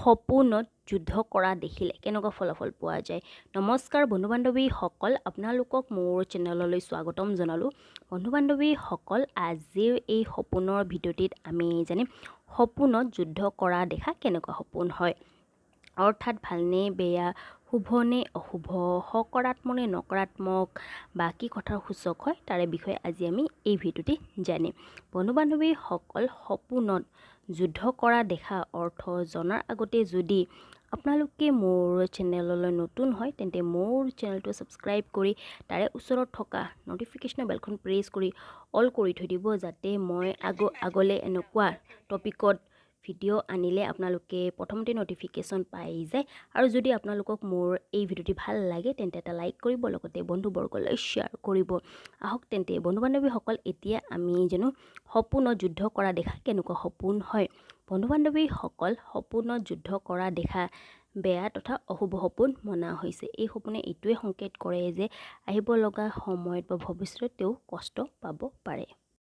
সপোনত যুদ্ধ কৰা দেখিলে কেনেকুৱা ফলাফল পোৱা যায়। নমস্কাৰ বন্ধু বান্ধৱীসকল, আপোনালোকক মোৰ চেনেললৈ স্বাগতম জনালোঁ। বন্ধু বান্ধৱীসকল, আজিৰ এই সপোনৰ ভিডিঅ'টিত আমি জানিম সপোনত যুদ্ধ কৰা দেখা কেনেকুৱা সপোন হয়, অৰ্থাৎ ভালনে বেয়া, শুভনে অশুভ, সকাৰাত্মক নে নকাৰাত্মক বা কি কথাৰ সূচক হয় তাৰে বিষয়ে আজি আমি এই ভিডিঅ'টি জানিম। বন্ধু বান্ধৱীসকল, সপোনত যুদ্ধ কৰা দেখা অৰ্থ জনাৰ আগতে যদি আপোনালোকে মোৰ চেনেললৈ নতুন হয় তেন্তে মোৰ চেনেলটো ছাবস্ক্ৰাইব কৰি তাৰে ওচৰত থকা নটিফিকেশ্যনৰ বেলখন প্ৰেছ কৰি অল কৰি থৈ দিব, যাতে মই আগলৈ এনেকুৱা টপিকত ভিডিঅ' আনিলে আপোনালোকে প্ৰথমতে নটিফিকেশ্যন পাই যায়। আৰু যদি আপোনালোকক মোৰ এই ভিডিঅ'টি ভাল লাগে তেন্তে এটা লাইক কৰিব, লগতে বন্ধুবৰ্গলৈ শ্বেয়াৰ কৰিব। আহক তেন্তে বন্ধু বান্ধৱীসকল, এতিয়া আমি জানো সপোনত যুদ্ধ কৰা দেখা কেনেকুৱা সপোন হয়। বন্ধু বান্ধৱীসকল, সপোনত যুদ্ধ কৰা দেখা বেয়া তথা অশুভ সপোন মনা হৈছে। এই সপোনে এইটোৱে সংকেত কৰে যে আহিব লগা সময়ত বা ভৱিষ্যতে তেওঁ কষ্ট পাব পাৰে।